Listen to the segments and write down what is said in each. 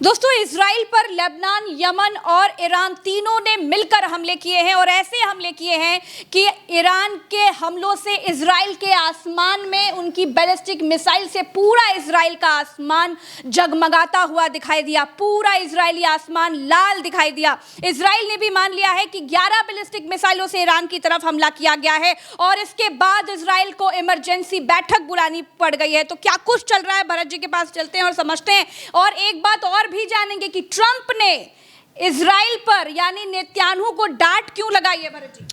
दोस्तों, इजराइल पर Lebanon, Yemen और ईरान तीनों ने मिलकर हमले किए हैं और ऐसे हमले किए हैं कि ईरान के हमलों से इजराइल के आसमान में उनकी बैलिस्टिक मिसाइल से पूरा इजराइल का आसमान जगमगाता हुआ दिखाई दिया। पूरा इजरायली आसमान लाल दिखाई दिया। इजराइल ने भी मान लिया है कि 11 बैलिस्टिक मिसाइलों से ईरान की तरफ हमला किया गया है और इसके बाद इजराइल को इमरजेंसी बैठक बुलानी पड़ गई है। तो क्या कुछ चल रहा है, भरत जी के पास चलते हैं और समझते हैं। और एक बात और भी जानेंगे कि ट्रंप ने इजराइल पर यानी नेतन्याहू को डांट क्यों लगाई है। भरत जी,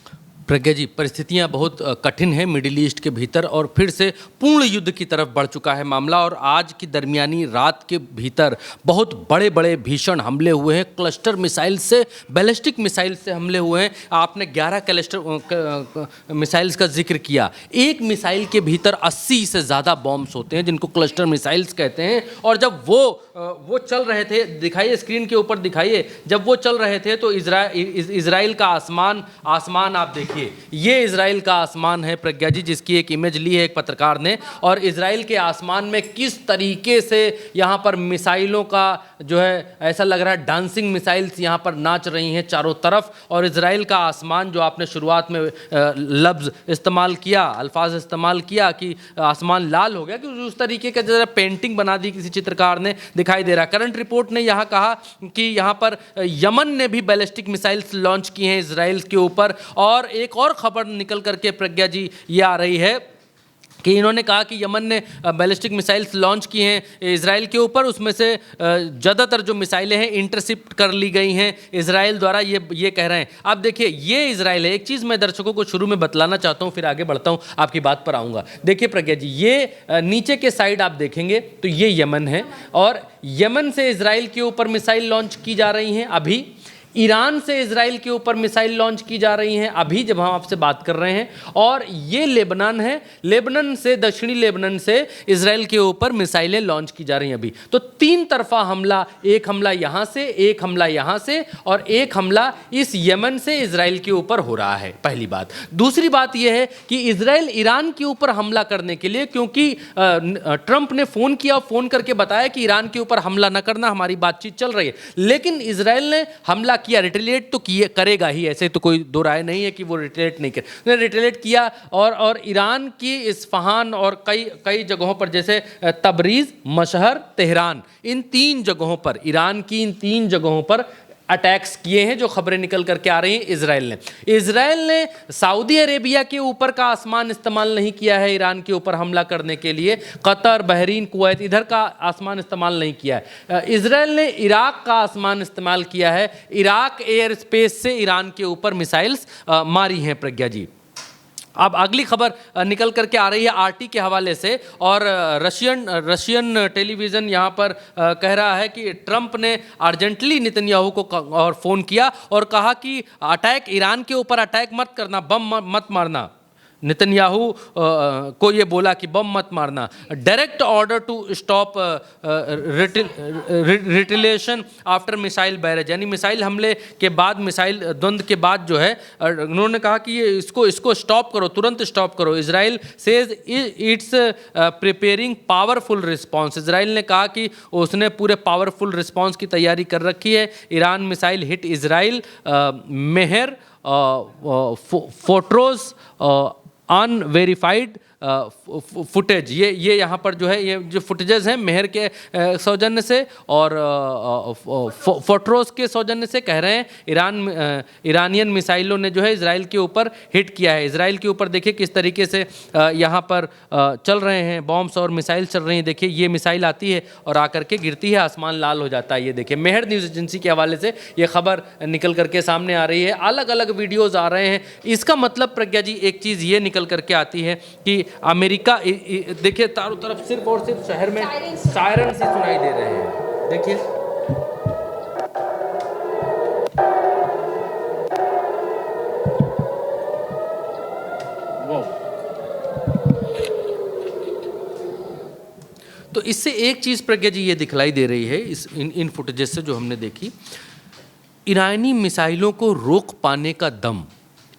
प्रज्ञा जी, परिस्थितियां बहुत कठिन है मिडिल ईस्ट के भीतर और फिर से पूर्ण युद्ध की तरफ बढ़ चुका है मामला। और आज की दरमियानी रात के भीतर बहुत बड़े बड़े भीषण हमले हुए हैं। क्लस्टर मिसाइल से, बैलिस्टिक मिसाइल से हमले हुए हैं। आपने 11 क्लस्टर मिसाइल्स का जिक्र किया। एक मिसाइल के भीतर 80 से ज़्यादा बॉम्ब्स होते हैं जिनको क्लस्टर मिसाइल्स कहते हैं। और जब वो चल रहे थे, दिखाइए स्क्रीन के ऊपर दिखाइए, जब वो चल रहे थे तो इजराइल का आसमान आप देखिए। ये इजराइल का आसमान है प्रज्ञा जी, जिसकी एक इमेज ली है एक पत्रकार ने। और इजराइल के आसमान में किस तरीके से यहाँ पर मिसाइलों का जो है, ऐसा लग रहा है डांसिंग मिसाइल्स यहाँ पर नाच रही हैं चारों तरफ। और इजराइल का आसमान, जो आपने शुरुआत में लफ्ज़ इस्तेमाल किया, अल्फाज इस्तेमाल किया कि आसमान लाल हो गया, कि उस तरीके का जरा पेंटिंग बना दी किसी चित्रकार ने, दिखाई दे रहा है। करंट रिपोर्ट ने यहाँ कहा कि यहाँ पर यमन ने भी बैलिस्टिक मिसाइल्स लॉन्च की हैं इजराइल के ऊपर। और एक और खबर निकल करके प्रज्ञा जी ये आ रही है कि इन्होंने कहा कि यमन ने बैलिस्टिक मिसाइल्स लॉन्च की हैं इजराइल के ऊपर। उसमें से ज़्यादातर जो मिसाइलें हैं इंटरसेप्ट कर ली गई हैं इजराइल द्वारा, ये कह रहे हैं। अब देखिए, ये इजराइल है। एक चीज़ मैं दर्शकों को शुरू में बतलाना चाहता हूँ, फिर आगे बढ़ता हूँ, आपकी बात पर आऊँगा। देखिए प्रज्ञा जी, ये नीचे के साइड आप देखेंगे तो ये यमन है और यमन से इजराइल के ऊपर मिसाइल लॉन्च की जा रही हैं। अभी ईरान से इजराइल के ऊपर मिसाइल लॉन्च की जा रही हैं अभी जब हम आपसे बात कर रहे हैं। और ये लेबनान है, लेबनान से, दक्षिणी लेबनान से इजराइल के ऊपर मिसाइलें लॉन्च की जा रही हैं अभी। तो 3 तरफा हमला, एक हमला यहाँ से, एक हमला यहाँ से और एक हमला इस यमन से इजराइल के ऊपर हो रहा है, पहली बात। दूसरी बात यह है कि इजराइल ईरान के ऊपर हमला करने के लिए, क्योंकि ट्रंप ने फ़ोन किया, फ़ोन करके बताया कि ईरान के ऊपर हमला न करना, हमारी बातचीत चल रही है। लेकिन इजराइल ने हमला किया, रिटेलिएट तो किए, करेगा ही, ऐसे तो कोई दो राय नहीं है कि वो रिटेलिएट नहीं करे। उसने रिटेलिएट किया और ईरान की इस्फहान और कई जगहों पर, जैसे तबरीज, मशहर, तेहरान, इन 3 जगहों पर, ईरान की इन 3 जगहों पर अटैक्स किए हैं, जो खबरें निकल करके आ रही हैं इजराइल ने सऊदी अरेबिया के ऊपर का आसमान इस्तेमाल नहीं किया है ईरान के ऊपर हमला करने के लिए। कतर, बहरीन, कुवैत, इधर का आसमान इस्तेमाल नहीं किया है। इजराइल ने इराक का आसमान इस्तेमाल किया है। इराक एयर स्पेस से ईरान के ऊपर मिसाइल्स मारी हैं प्रज्ञा जी। अब अगली खबर निकल करके आ रही है आरटी के हवाले से। और रशियन टेलीविज़न यहाँ पर कह रहा है कि ट्रंप ने अर्जेंटली नेतन्याहू को और फ़ोन किया और कहा कि अटैक, ईरान के ऊपर अटैक मत करना, बम मत मारना। नेतन्याहू को ये बोला कि बम मत मारना। Direct order to stop retaliation after missile barrage, यानी मिसाइल हमले के बाद, मिसाइल द्वंद्व के बाद जो है, उन्होंने कहा कि ये इसको स्टॉप करो, तुरंत स्टॉप करो। Israel says it's preparing powerful response. Israel ने कहा कि उसने पूरे पावरफुल रिस्पॉन्स की तैयारी कर रखी है। ईरान मिसाइल हिट इजराइल, मेहर, फोट्रोस, अनवेरीफाइड फुटेज, ये यहाँ पर जो है, ये जो फुटेजेस हैं मेहर के सौजन्य से और फोट्रोस के सौजन्य से, कह रहे हैं ईरानियन मिसाइलों ने जो है इजराइल के ऊपर हिट किया है। इजराइल के ऊपर देखिए किस तरीके से यहाँ पर चल रहे हैं बॉम्ब्स और मिसाइल चल रही हैं। देखिए, ये मिसाइल आती है और आकर के गिरती है, आसमान लाल हो जाता है। ये देखिए, मेहर न्यूज़ एजेंसी के हवाले से ये खबर निकल करके सामने आ रही है। अलग अलग वीडियोज़ आ रहे हैं। इसका मतलब प्रज्ञा जी, एक चीज़ ये निकल करके आती है कि अमेरिका, देखिए चारों तरफ सिर्फ और सिर्फ शहर में सायरन से सुनाई दे रहे हैं। देखिए, तो इससे एक चीज प्रज्ञा जी ये दिखलाई दे रही है इन फुटेजेस से जो हमने देखी, ईरानी मिसाइलों को रोक पाने का दम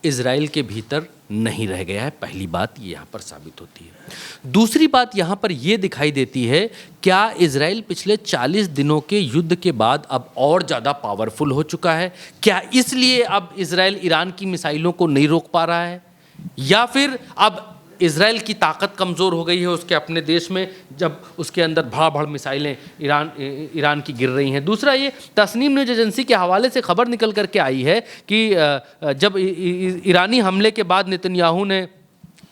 इजराइल के भीतर नहीं रह गया है। पहली बात ये यहाँ पर साबित होती है। दूसरी बात यहाँ पर ये दिखाई देती है, क्या इजराइल पिछले 40 दिनों के युद्ध के बाद अब और ज़्यादा पावरफुल हो चुका है? क्या इसलिए अब इजराइल ईरान की मिसाइलों को नहीं रोक पा रहा है, या फिर अब इजराइल की ताकत कमज़ोर हो गई है उसके अपने देश में, जब उसके अंदर भड़ मिसाइलें ईरान की गिर रही हैं? दूसरा, ये तस्नीम न्यूज़ एजेंसी के हवाले से खबर निकल करके आई है कि जब ईरानी हमले के बाद नेतन्याहू ने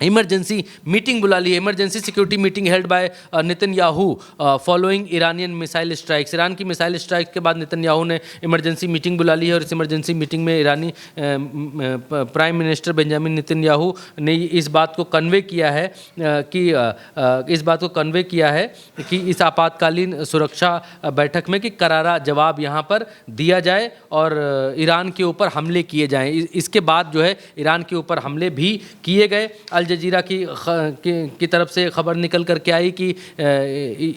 इमरजेंसी मीटिंग बुला ली है, emergency security meeting held by Netanyahu following Iranian missile strikes. Iran की मिसाइल स्ट्राइक के बाद नेतन्याहू ने इमरजेंसी मीटिंग बुला ली है, और इस इमरजेंसी मीटिंग में ईरानी प्राइम मिनिस्टर बेंजामिन नेतन्याहू ने इस बात को कन्वे किया है कि इस आपातकालीन सुरक्षा बैठक में कि करारा जवाब यहाँ पर दिया जाए और ईरान के ऊपर हमले किए जाएँ। इसके बाद जो है ईरान के ऊपर हमले भी किए गए। अल जजीरा की तरफ से खबर निकल करके आई कि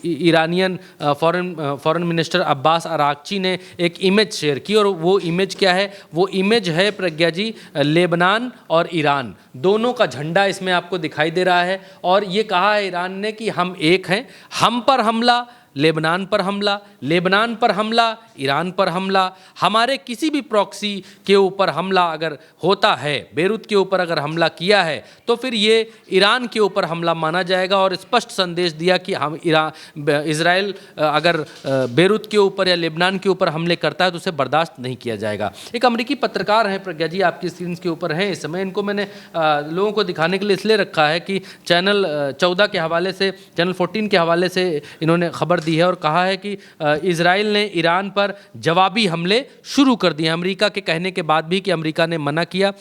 Iranian foreign minister Abbas Araghchi ने एक इमेज शेयर की, और वो इमेज क्या है? वो इमेज है प्रज्ञा जी, लेबनान और ईरान दोनों का झंडा इसमें आपको दिखाई दे रहा है। और ये कहा है ईरान ने कि हम एक हैं, हम पर हमला लेबनान पर हमला, लेबनान पर हमला ईरान पर हमला, हमारे किसी भी प्रॉक्सी के ऊपर हमला अगर होता है, बेरूत के ऊपर अगर हमला किया है तो फिर ये ईरान के ऊपर हमला माना जाएगा। और स्पष्ट संदेश दिया कि हम इजराइल अगर बेरूत के ऊपर या लेबनान के ऊपर हमले करता है तो उसे बर्दाश्त नहीं किया जाएगा। एक अमेरिकी पत्रकार हैं प्रज्ञा जी, आपकी स्क्रीन के ऊपर हैं इस समय। इनको मैंने लोगों को दिखाने के लिए इसलिए रखा है कि चैनल 14 के हवाले से, चैनल 14 के हवाले से इन्होंने खबर दी है और कहा है कि इजराइल ने ईरान पर जवाबी हमले शुरू कर दिए। अमेरिका के कहने के बाद भी कि अमेरिका ने मना किया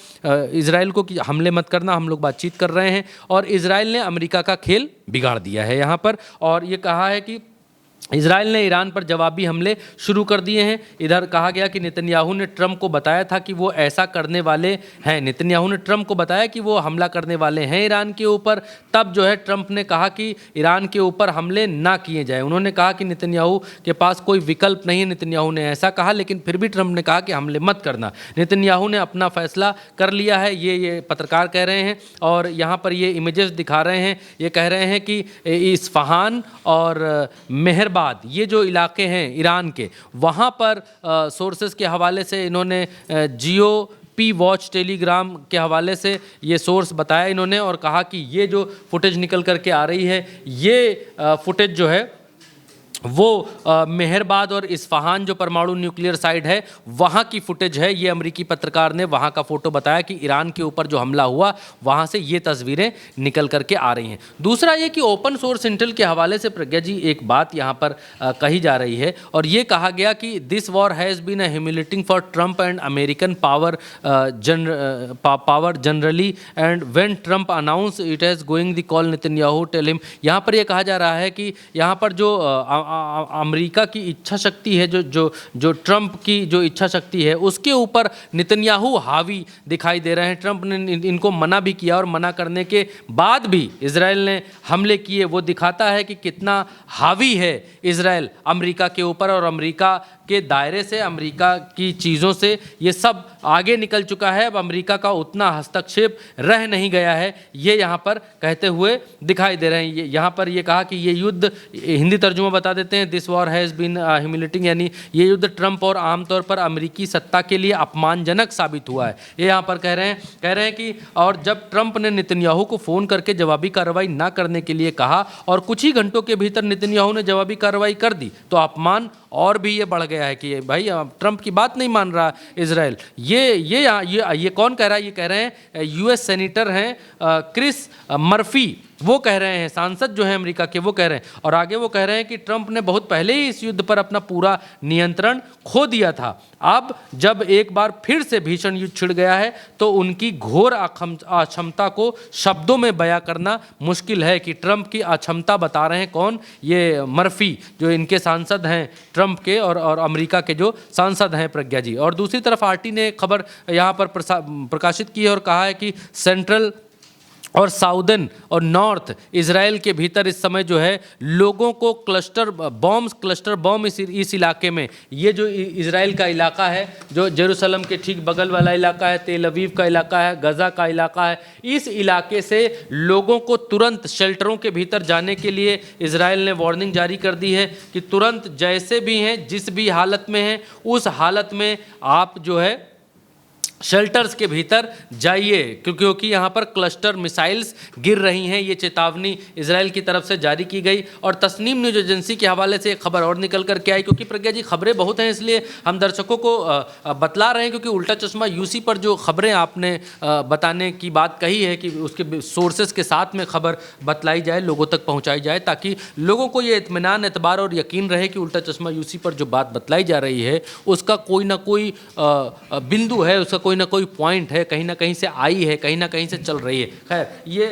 इजराइल को कि हमले मत करना, हम लोग बातचीत कर रहे हैं, और इजराइल ने अमेरिका का खेल बिगाड़ दिया है यहाँ पर। और ये कहा है कि इजराइल ने ईरान पर जवाबी हमले शुरू कर दिए हैं। इधर कहा गया कि नेतन्याहू ने ट्रंप को बताया था कि वो ऐसा करने वाले हैं, नेतन्याहू ने ट्रंप को बताया कि वो हमला करने वाले हैं ईरान के ऊपर। तब जो है ट्रंप ने कहा कि ईरान के ऊपर हमले ना किए जाए। उन्होंने कहा कि नेतन्याहू के पास कोई विकल्प नहीं है, नेतन्याहू ने ऐसा कहा, लेकिन फिर भी ट्रंप ने कहा कि हमले मत करना। नेतन्याहू ने अपना फैसला कर लिया है, ये पत्रकार कह रहे हैं, और यहाँ पर ये इमेजेस दिखा रहे हैं। ये कह रहे हैं कि इस्फहान और मेहरबाद, ये जो इलाके हैं ईरान के, वहाँ पर सोर्सेस के हवाले से इन्होंने जियो पी वॉच टेलीग्राम के हवाले से ये सोर्स बताया इन्होंने, और कहा कि ये जो फुटेज निकल करके आ रही है, ये फुटेज जो है वो मेहरबाद और इस्फहान जो परमाणु न्यूक्लियर साइट है वहाँ की फुटेज है। ये अमेरिकी पत्रकार ने वहाँ का फ़ोटो बताया कि ईरान के ऊपर जो हमला हुआ वहाँ से ये तस्वीरें निकल करके आ रही हैं। दूसरा ये कि ओपन सोर्स इंटेल के हवाले से प्रज्ञा जी एक बात यहाँ पर कही जा रही है, और ये कहा गया कि this war has been humiliating for Trump and American power generally, and when Trump announce it has going the call Netanyahu tell him. यहाँ पर ये कहा जा रहा है कि यहाँ पर जो अमेरिका की इच्छा शक्ति है, जो ट्रंप की जो इच्छा शक्ति है, उसके ऊपर नेतन्याहू हावी दिखाई दे रहे हैं। ट्रंप ने इनको मना भी किया, और मना करने के बाद भी इजराइल ने हमले किए। वो दिखाता है कि कितना हावी है इजराइल अमेरिका के ऊपर, और अमेरिका के दायरे से, अमेरिका की चीज़ों से ये सब आगे निकल चुका है। अब अमेरिका का उतना हस्तक्षेप रह नहीं गया है, ये यहाँ पर कहते हुए दिखाई दे रहे हैं। यहाँ पर ये कहा कि ये युद्ध, हिंदी तर्जुमा बता देते हैं, this war has been humiliating, यानी ये युद्ध ट्रंप और आमतौर पर अमेरिकी सत्ता के लिए अपमानजनक साबित हुआ है। ये यहाँ पर कह रहे हैं कि और जब ट्रंप ने नेतन्याहू को फ़ोन करके जवाबी कार्रवाई ना करने के लिए कहा, और कुछ ही घंटों के भीतर नेतन्याहू ने जवाबी कार्रवाई कर दी, तो अपमान और भी ये बढ़ गया है कि भाई ट्रंप की बात नहीं मान रहा इजराइल। ये कौन कह रहा है? ये कह रहे हैं यूएस सेनेटर हैं क्रिस मर्फी, वो कह रहे हैं, सांसद जो है अमेरिका के, वो कह रहे हैं। और आगे वो कह रहे हैं कि ट्रंप ने बहुत पहले ही इस युद्ध पर अपना पूरा नियंत्रण खो दिया था। अब जब एक बार फिर से भीषण युद्ध छिड़ गया है तो उनकी घोर अक्षमता को शब्दों में बयां करना मुश्किल है। कि ट्रंप की अक्षमता बता रहे हैं कौन? ये मर्फी, जो इनके सांसद हैं ट्रंप के और अमेरिका के जो सांसद हैं प्रज्ञा जी। और दूसरी तरफ आरटी ने खबर यहाँ पर प्रकाशित की है और कहा है कि सेंट्रल और साउदर्न और नॉर्थ इजराइल के भीतर इस समय जो है लोगों को क्लस्टर बॉम्ब इस इलाके में, ये जो इजराइल का इलाका है, जो जेरूसलम के ठीक बगल वाला इलाका है, तेल अवीव का इलाका है, गजा का इलाका है, इस इलाके से लोगों को तुरंत शेल्टरों के भीतर जाने के लिए इजराइल ने वार्निंग जारी कर दी है कि तुरंत जैसे भी हैं, जिस भी हालत में हैं, उस हालत में आप जो है शेल्टर्स के भीतर जाइए, क्योंकि यहाँ पर क्लस्टर मिसाइल्स गिर रही हैं। ये चेतावनी इजराइल की तरफ से जारी की गई। और तस्नीम न्यूज़ एजेंसी के हवाले से एक खबर और निकल कर के आई, क्योंकि प्रज्ञा जी खबरें बहुत हैं, इसलिए हम दर्शकों को बतला रहे हैं, क्योंकि उल्टा चश्मा यूसी पर जो खबरें आपने बताने की बात कही है कि उसके सोर्सेस के साथ में खबर बतलाई जाए, लोगों तक पहुँचाई जाए, ताकि लोगों को ये इत्मीनान, एतबार और यकीन रहे कि उल्टा चश्मा यूसी पर जो बात बतलाई जा रही है उसका कोई ना कोई बिंदु है, उसका कोई ना कोई पॉइंट है, कहीं ना कहीं से आई है, कहीं ना कहीं से चल रही है। खैर, ये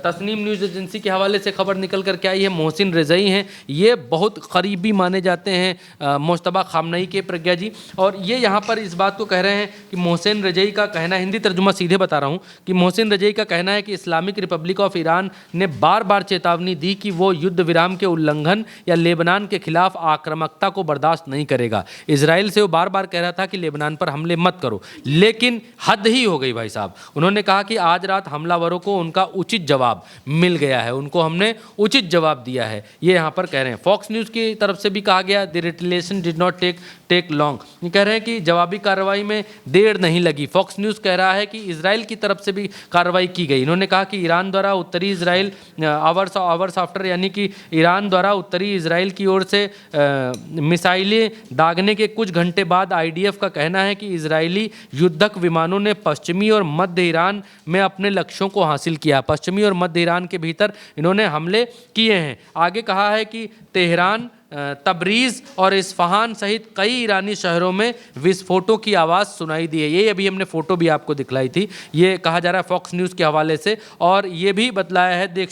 तस्नीम न्यूज़ एजेंसी के हवाले से खबर निकल कर के आई है। मोहसिन रज़ई हैं, ये बहुत करीबी माने जाते हैं मुश्तबा खामनई के, प्रज्ञा जी, और ये यहाँ पर इस बात को कह रहे हैं कि मोहसिन रज़ई का कहना, हिंदी तर्जुमा सीधे बता रहा हूँ, कि मोहसिन रज़ई का कहना है कि इस्लामिक रिपब्लिक ऑफ ईरान ने बार बार चेतावनी दी कि वो युद्ध विराम के उल्लंघन या लेबनान के खिलाफ आक्रामकता को बर्दाश्त नहीं करेगा। इजराइल से वो बार बार कह रहा था कि लेबनान पर हमले मत करो, लेकिन हद ही हो गई भाई साहब। उन्होंने कहा कि आज रात हमलावरों को उनका उचित जवाब मिल गया है, उनको हमने उचित जवाब दिया है, ये यहाँ पर कह रहे हैं। फॉक्स न्यूज़ की तरफ से भी कहा गया, the retaliation did not take long, ये कह रहे हैं कि जवाबी कार्रवाई में देर नहीं लगी। फॉक्स न्यूज़ कह रहा है कि इजराइल की तरफ से भी कार्रवाई की गई। इन्होंने कहा कि ईरान द्वारा उत्तरी इजराइल आवर्स आफ्टर, यानी कि ईरान द्वारा उत्तरी इजराइल की ओर से मिसाइलें दागने के कुछ घंटे बाद आईडीएफ का कहना है कि इजरायली युद्धक विमानों ने पश्चिमी और मध्य ईरान में अपने लक्ष्यों को हासिल किया। पश्चिमी और मध्य ईरान के भीतर इन्होंने हमले किए हैं। आगे कहा है कि तेहरान, तबरीज़ और इस्फहान सहित कई ईरानी शहरों में विस्फोटों की आवाज़ सुनाई दी है। ये अभी हमने फ़ोटो भी आपको दिखलाई थी, ये कहा जा रहा है फॉक्स न्यूज़ के हवाले से। और ये भी बतलाया है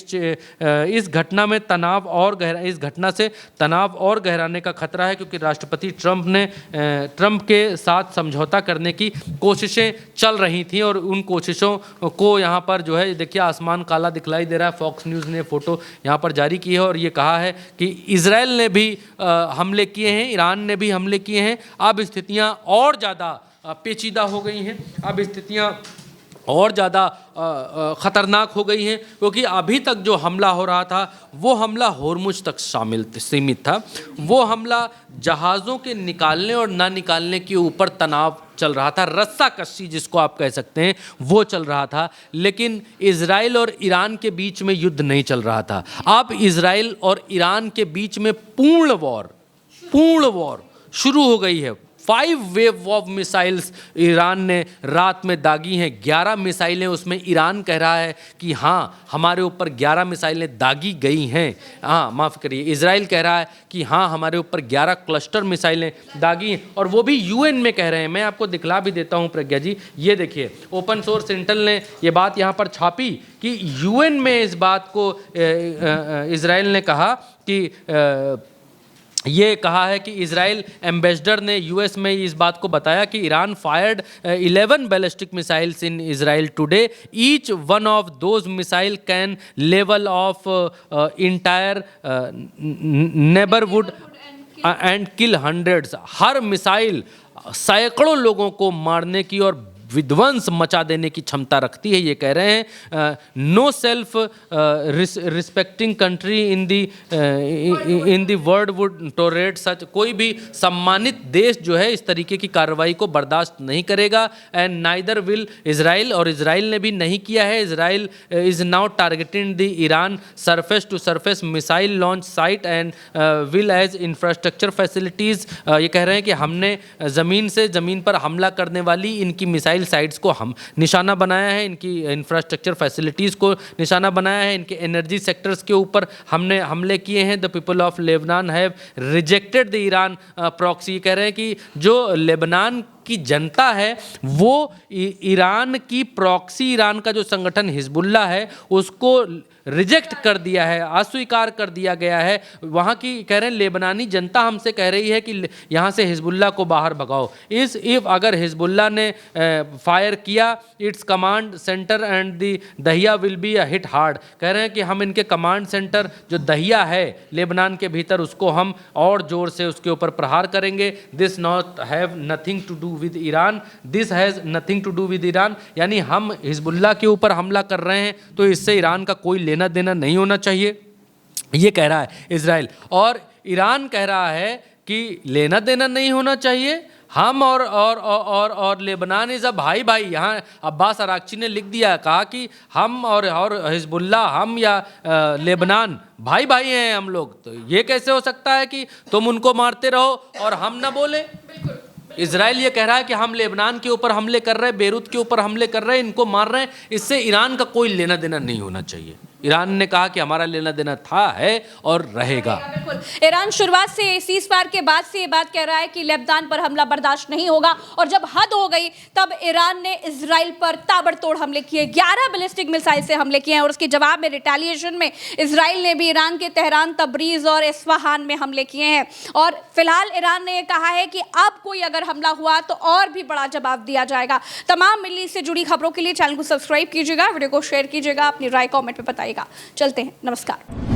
इस घटना में इस घटना से तनाव और गहराने का खतरा है, क्योंकि राष्ट्रपति ट्रंप के साथ समझौता करने की कोशिशें चल रही थी, और उन कोशिशों को यहाँ पर जो है देखिए आसमान काला दिखलाई दे रहा है। फॉक्स न्यूज़ ने फ़ोटो यहाँ पर जारी की है और ये कहा है कि इजराइल ने भी हमले किए हैं, ईरान ने भी हमले किए हैं। अब स्थितियां और ज़्यादा पेचीदा हो गई हैं, अब स्थितियां और ज़्यादा ख़तरनाक हो गई हैं, क्योंकि अभी तक जो हमला हो रहा था वो हमला होर्मुज तक सीमित था। वो हमला जहाज़ों के निकालने और ना निकालने के ऊपर तनाव चल रहा था, रस्सा कस्सी जिसको आप कह सकते हैं, वो चल रहा था। लेकिन इजराइल और ईरान के बीच में युद्ध नहीं चल रहा था। अब इजराइल और ईरान के बीच में पूर्ण वॉर शुरू हो गई है। 5 वेव ऑफ मिसाइल्स ईरान ने रात में दागी हैं। 11 मिसाइलें, उसमें ईरान कह रहा है कि हाँ हमारे ऊपर 11 मिसाइलें दागी गई हैं। हाँ माफ़ करिए, इजराइल कह रहा है कि हाँ हमारे ऊपर 11 क्लस्टर मिसाइलें दागी हैं, और वो भी यूएन में कह रहे हैं। मैं आपको दिखला भी देता हूँ प्रज्ञा जी, ये देखिए ओपन सोर्स इंटेल ने ये बात यहाँ पर छापी कि यूएन में इस बात को इजराइल ने कहा कि ये कहा है कि इजराइल एम्बेसडर ने यूएस में इस बात को बताया कि Iran fired 11 ballistic missiles in Israel today, each one of those missile can level of entire neighbourhood and kill hundreds. Her missile सैकड़ों लोगों को मारने की और विध्वंस मचा देने की क्षमता रखती है, ये कह रहे हैं। No self respecting country in the world would tolerate such, कोई भी सम्मानित देश जो है इस तरीके की कार्रवाई को बर्दाश्त नहीं करेगा। एंड नाइदर विल इजराइल, और इजराइल ने भी नहीं किया है। Israel is now targeting the Iran surface to surface missile launch site and will as infrastructure facilities. ये कह रहे हैं कि हमने ज़मीन से ज़मीन पर हमला करने वाली इनकी मिसाइल साइट्स को हम निशाना बनाया है, इनकी इंफ्रास्ट्रक्चर फैसिलिटीज़ को निशाना बनाया है, इनके एनर्जी सेक्टर्स के ऊपर हमने हमले किए हैं। The people of Lebanon have rejected the Iran proxy. कह रहे हैं कि जो लेबनान की जनता है वो ईरान की प्रॉक्सी, ईरान का जो संगठन हिजबुल्लाह है उसको रिजेक्ट कर दिया है, अस्वीकार कर दिया गया है। वहाँ की कह रहे हैं लेबनानी जनता हमसे कह रही है कि यहाँ से हिजबुल्लाह को बाहर भगाओ। इफ अगर हिजबुल्लाह ने फायर किया it's command centre and the Dahiya will be a hit hard. कह रहे हैं कि हम इनके कमांड सेंटर जो दहिया है लेबनान के भीतर उसको हम और जोर से उसके ऊपर प्रहार करेंगे। This not have nothing to do with Iran, this has nothing to do with Iran. यानी हम हिजबुल्लाह के ऊपर हमला कर रहे हैं तो इससे ईरान का कोई लेना देना नहीं होना चाहिए, ये कह रहा है इजराइल। और ईरान कह रहा है कि लेना देना नहीं होना चाहिए, हम और लेबनान इज़ अ भाई भाई। यहाँ अब्बास अराक्ची ने लिख दिया, कहा कि हम और हिजबुल्लाह, हम या लेबनान भाई भाई हैं हम लोग। तो ये कैसे हो सकता है कि तुम उनको मारते रहो और हम ना बोले? इजराइल ये कह रहा है कि हम लेबनान के ऊपर हमले कर रहे हैं, बेरूत के ऊपर हमले कर रहे हैं, इनको मार रहे हैं, इससे ईरान का कोई लेना देना नहीं होना चाहिए। ईरान ने कहा कि हमारा लेना देना था, है और रहेगा। बिल्कुल। ईरान शुरुआत से सीज़फायर के बाद से ये बात कह रहा है कि लेबनान पर हमला बर्दाश्त नहीं होगा, और जब हद हो गई तब ईरान ने इजराइल पर ताबड़तोड़ हमले किए, 11 बैलिस्टिक मिसाइल से हमले किए हैं। और उसके जवाब में रिटेलिएशन में इजराइल ने भी ईरान के तेहरान, तबरीज और इस्फहान में हमले किए हैं। और फिलहाल ईरान ने कहा है कि अब कोई अगर हमला हुआ तो और भी बड़ा जवाब दिया जाएगा। तमाम मिडल ईस्ट से जुड़ी खबरों के लिए चैनल को सब्सक्राइब कीजिएगा, वीडियो को शेयर कीजिएगा, अपनी राय कमेंट में बताइएगा। चलते हैं, नमस्कार।